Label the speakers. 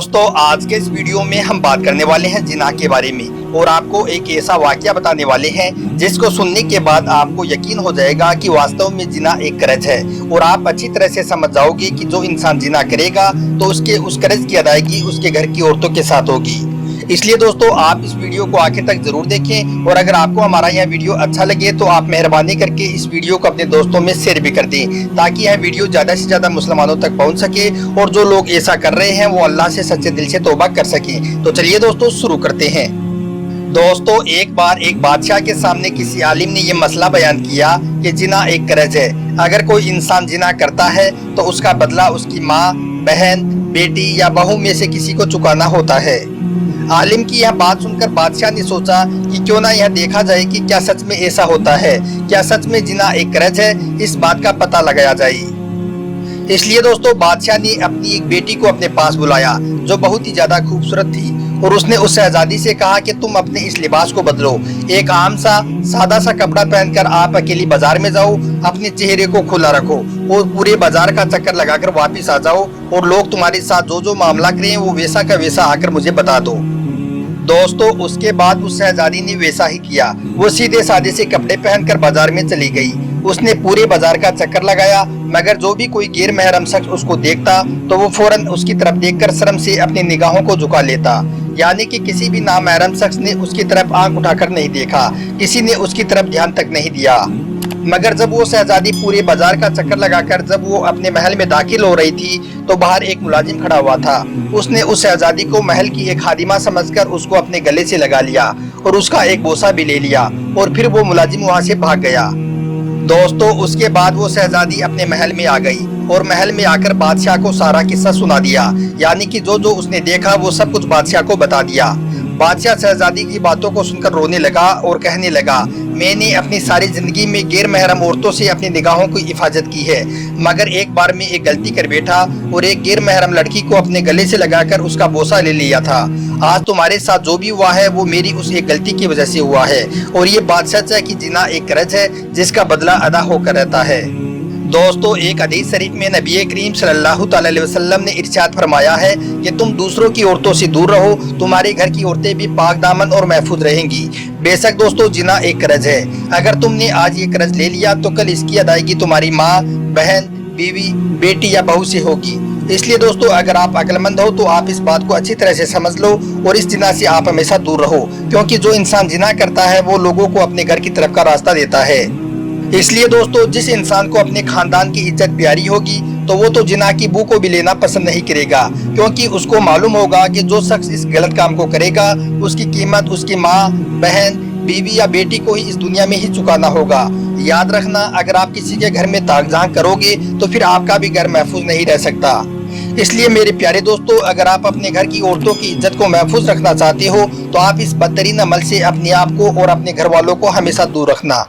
Speaker 1: दोस्तों आज के इस वीडियो में हम बात करने वाले हैं जिना के बारे में और आपको एक ऐसा वाकया बताने वाले हैं जिसको सुनने के बाद आपको यकीन हो जाएगा कि वास्तव में जिना एक कर्ज है और आप अच्छी तरह से समझ जाओगे कि जो इंसान जिना करेगा तो उसके उस कर्ज की अदायगी उसके घर की औरतों के साथ होगी। इसलिए दोस्तों आप इस वीडियो को आखिर तक जरूर देखें और अगर आपको हमारा यह वीडियो अच्छा लगे तो आप मेहरबानी करके इस वीडियो को अपने दोस्तों में शेयर भी कर दें ताकि यह वीडियो ज्यादा से ज्यादा मुसलमानों तक पहुंच सके और जो लोग ऐसा कर रहे हैं वो अल्लाह से सच्चे दिल से तौबा कर सकें। तो चलिए दोस्तों शुरू करते हैं। दोस्तों एक बार एक बादशाह के सामने किसी आलिम ने यह मसला बयान किया कि जिना एक कर्ज है। अगर कोई इंसान जिना करता है तो उसका बदला उसकी माँ, बहन, बेटी या बहू में से किसी को चुकाना होता है। आलिम की यह बात सुनकर बादशाह ने सोचा कि क्यों ना यह देखा जाए कि क्या सच में ऐसा होता है, क्या सच में जिना एक कर्ज है, इस बात का पता लगाया जाए। इसलिए दोस्तों बादशाह ने अपनी एक बेटी को अपने पास बुलाया जो बहुत ही ज्यादा खूबसूरत थी और उसने उस शहजादी से कहा कि तुम अपने इस लिबास को बदलो, एक आम सा सादा सा कपड़ा पहनकर आप अकेली बाजार में जाओ, अपने चेहरे को खुला रखो और पूरे बाजार का चक्कर लगाकर वापस आ जाओ और लोग तुम्हारे साथ जो जो मामला करें वो वैसा का वैसा आकर मुझे बता दो। दोस्तों उसके बाद उस शहजादी ने वैसा ही किया। वो सीधे सादे से कपड़े पहनकर बाजार में चली गई। उसने पूरे बाजार का चक्कर लगाया मगर जो भी कोई गैर महरम शख्स उसको देखता तो वो फौरन उसकी तरफ देखकर शर्म से अपनी निगाहों को झुका लेता, यानी कि किसी भी नामहरम शख्स ने उसकी तरफ आंख उठाकर नहीं देखा, किसी ने उसकी तरफ ध्यान तक नहीं दिया। मगर जब वो शहजादी पूरे बाजार का चक्कर लगाकर जब वो अपने महल में दाखिल हो रही थी तो बाहर एक मुलाजिम खड़ा हुआ था। उसने उस शहजादी को महल की एक खादिमा समझकर उसको अपने गले से लगा लिया और उसका एक बोसा भी ले लिया और फिर वो मुलाजिम वहाँ से भाग गया। दोस्तों उसके बाद वो शहजादी अपने महल में आ गई और महल में आकर बादशाह को सारा किस्सा सुना दिया, यानी कि जो जो उसने देखा वो सब कुछ बादशाह को बता दिया। बादशाह शहजादी की बातों को सुनकर रोने लगा और कहने लगा, मैंने अपनी सारी जिंदगी में गैर महरम औरतों से अपनी निगाहों की हिफाजत की है मगर एक बार में एक गलती कर बैठा और एक गैर महरम लड़की को अपने गले से लगाकर उसका बोसा ले लिया था। आज तुम्हारे साथ जो भी हुआ है वो मेरी उस एक गलती की वजह से हुआ है और ये बात सच है कि जिना एक कर्ज है जिसका बदला अदा होकर रहता है। दोस्तों एक हदीस शरीफ में नबी करीम सल्लल्लाहु अलैहि वसल्लम ने इरशाद फरमाया है कि तुम दूसरों की औरतों से दूर रहो, तुम्हारे घर की औरतें भी पाक दामन और महफूज रहेंगी। बेशक दोस्तों जिना एक कर्ज है। अगर तुमने आज ये कर्ज ले लिया तो कल इसकी अदायगी तुम्हारी माँ, बहन, बीवी, बेटी या बहू से होगी। इसलिए दोस्तों अगर आप अक्लमंद हो तो आप इस बात को अच्छी तरह से समझ लो और इस जिना से आप हमेशा दूर रहो, क्योंकि जो इंसान जिना करता है वो लोगों को अपने घर की तरफ का रास्ता देता है। इसलिए दोस्तों जिस इंसान को अपने खानदान की इज्जत प्यारी होगी तो वो तो जिना की बू को भी लेना पसंद नहीं करेगा, क्योंकि उसको मालूम होगा कि जो शख्स इस गलत काम को करेगा उसकी कीमत उसकी माँ, बहन, बीवी या बेटी को ही इस दुनिया में ही चुकाना होगा। याद रखना अगर आप किसी के घर में ताक-झांक करोगे तो फिर आपका भी घर महफूज नहीं रह सकता। इसलिए मेरे प्यारे दोस्तों अगर आप अपने घर की औरतों की इज्जत को महफूज रखना चाहते हो तो आप इस बदतरीन अमल से अपने आप को और अपने घर वालों को हमेशा दूर रखना।